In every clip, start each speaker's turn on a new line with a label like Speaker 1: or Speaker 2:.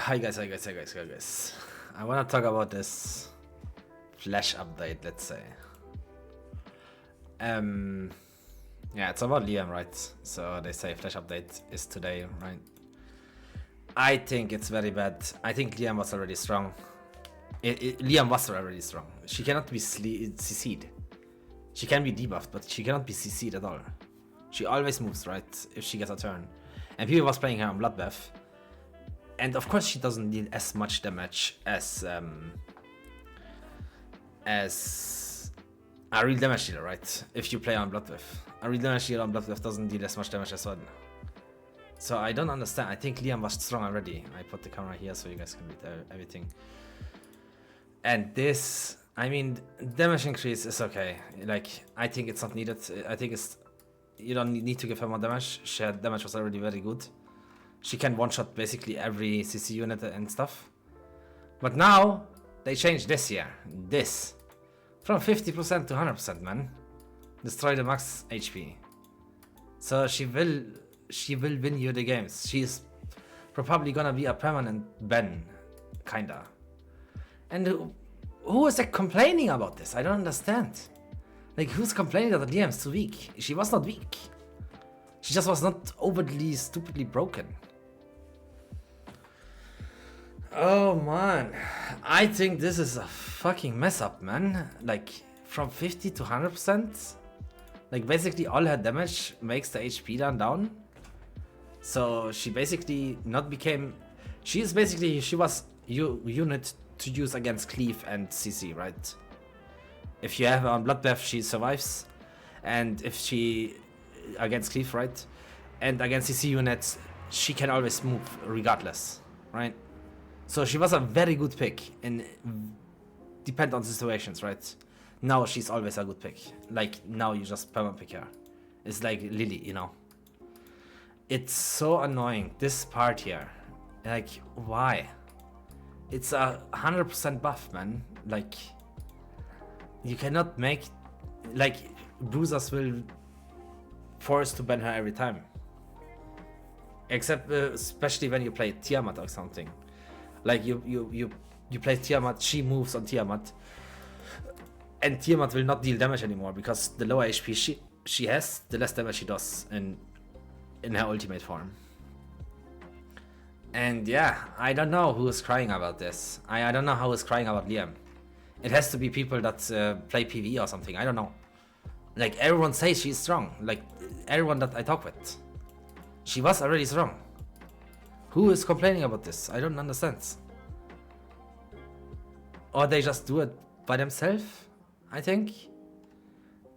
Speaker 1: Hi guys. I want to talk about this Flash update, let's say. Yeah, it's about Liam, right? So they say Flash update is today, right? I think it's very bad. I think Liam was already strong. Liam was already strong. She cannot be CC'd. She can be debuffed, but she cannot be CC'd at all. She always moves, right? If she gets a turn. And people was playing her on Bloodbath. And of course she doesn't deal as much damage as a real damage dealer, right? If you play on Bloodbath. A real damage dealer on Bloodbath doesn't deal as much damage as one. So I don't understand. I think Liam was strong already. I put the camera here so you guys can read everything. And this, I mean, damage increase is okay. Like, I think it's not needed. I think it's, you don't need to give her more damage. Her damage was already very good. She can one-shot basically every CC unit and stuff. But now, they changed this here. This. From 50% to 100%, man. Destroy the max HP. So she will win you the games. She's probably gonna be a permanent ban. Kinda. And who is like complaining about this? I don't understand. Like, who's complaining that the DM's too weak? She was not weak. She just was not overly stupidly broken. Oh man, I think this is a fucking mess up, man. Like, from 50 to 100%. Like, basically all her damage makes the HP down. So she basically not became... She was unit to use against Cleave and CC, right? If you have her on Bloodbath, she survives. And if she... against Cleave, right? And against CC units, she can always move regardless, right? So she was a very good pick, and depend on situations, right? Now she's always a good pick. Like, now you just perma pick her. It's like Lily, you know? It's so annoying, this part here. Like, why? It's a 100% buff, man. Like, you cannot make... Like, bruisers will force to ban her every time. Except, especially when you play Tiamat or something. Like, you play Tiamat, she moves on Tiamat. And Tiamat will not deal damage anymore, because the lower HP she has, the less damage she does in her ultimate form. And yeah, I don't know who is crying about this. I don't know who is crying about Liam. It has to be people that play PvE or something, I don't know. Like, everyone says she's strong. Like, everyone that I talk with. She was already strong. Who is complaining about this? I don't understand. Or they just do it by themselves, I think.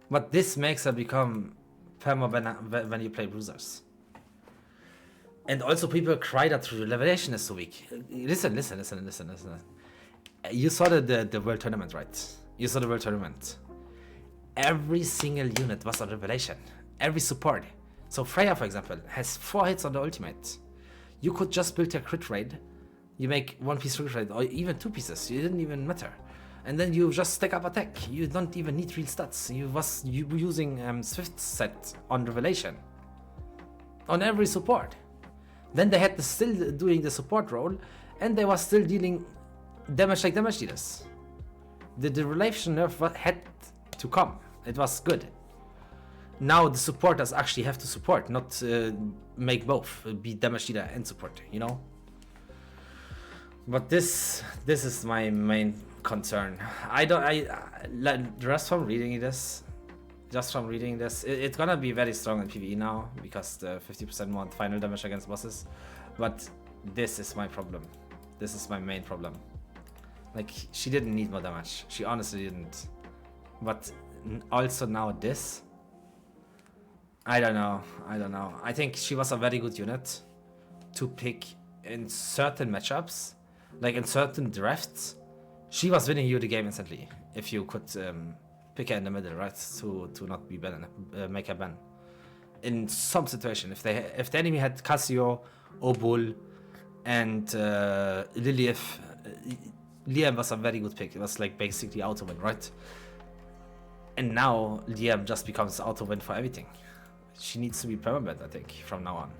Speaker 1: But this makes her become perma when you play bruisers. And also people cry that the revelation is so weak. Listen. You saw the World Tournament, right? You saw the World Tournament. Every single unit was a revelation. Every support. So Freya, for example, has 4 hits on the ultimate. You could just build your crit rate. You make 1 piece crit rate, or even 2 pieces. It didn't even matter. And then you just stack up attack. You don't even need real stats. You were using Swift set on Revelation. On every support. Then they had still doing the support role, and they were still dealing damage like damage dealers. The Revelation nerf had to come. It was good. Now the supporters actually have to support, not make both, be damage dealer and support, you know? But this is my main concern. Just from reading this, it's gonna be very strong in PvE now, because the 50% more final damage against bosses. But this is my problem. This is my main problem. Like, she didn't need more damage. She honestly didn't. But also now this... I don't know. I think she was a very good unit to pick in certain matchups, like in certain drafts. She was winning you the game instantly if you could pick her in the middle, right? To not be ban, make her ban. In some situation, if the enemy had Cassio, Obul, and Liliam, Liam was a very good pick. It was like basically auto win, right? And now Liam just becomes auto win for everything. She needs to be permanent, I think, from now on.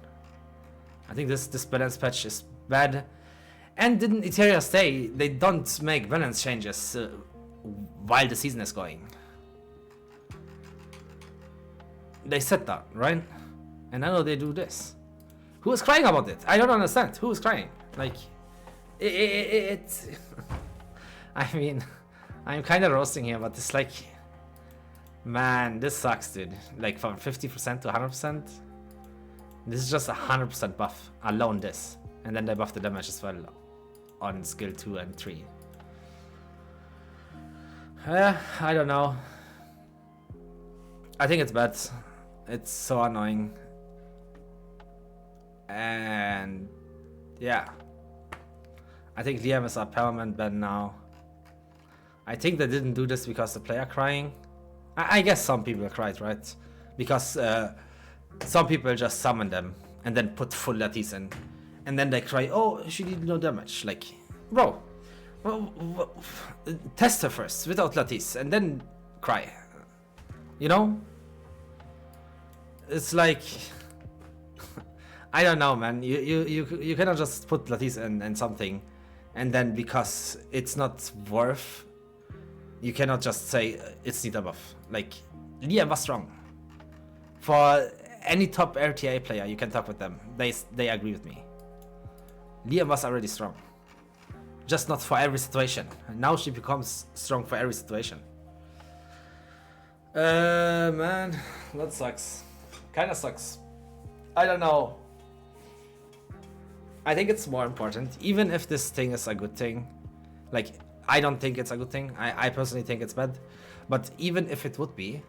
Speaker 1: I think this balance patch is bad, And didn't Etheria say they don't make balance changes while the season is going? They said that, right? And I know they do this. Who is crying about it? I don't understand. Who is crying? Like, it's... I mean, I'm kind of roasting here, but it's like... Man, this sucks, dude. Like, from 50% to 100%. This is just 100% buff. Alone this. And then they buff the damage as well on skill 2 and 3. I don't know. I think it's bad. It's so annoying. And yeah, I think Liam is a permanent ban now. I think they didn't do this because the player crying. I guess some people cried, right? Because some people just summon them and then put full Lattice in, and then they cry, oh, she did no damage. Like, bro, test her first without Lattice and then cry. You know? It's like, I don't know, man. You cannot just put Lattice in something, and then because it's not worth, you cannot just say it's need a buff. Like, Liam was strong. For any top RTA player, you can talk with them. They agree with me. Liam was already strong. Just not for every situation. Now she becomes strong for every situation. Man, that sucks. Kinda sucks. I don't know. I think it's more important, even if this thing is a good thing. Like, I don't think it's a good thing. I personally think it's bad. But even if it would be,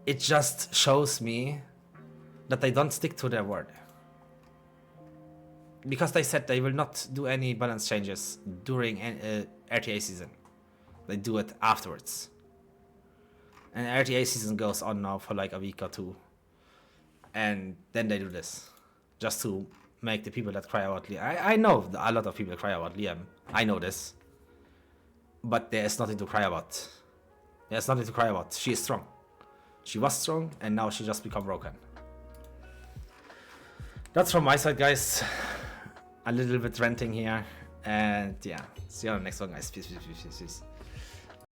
Speaker 1: it just shows me that they don't stick to their word. Because they said they will not do any balance changes during RTA season. They do it afterwards. And RTA season goes on now for like a week or two. And then they do this. Just to make the people that cry about Liam. I know a lot of people cry about Liam. I know this. But there's nothing to cry about. There's nothing to cry about. She is strong. She was strong, and now she just become broken. That's from my side, guys. A little bit ranting here. And yeah, see you on the next one, guys. Peace, peace, peace, peace, peace.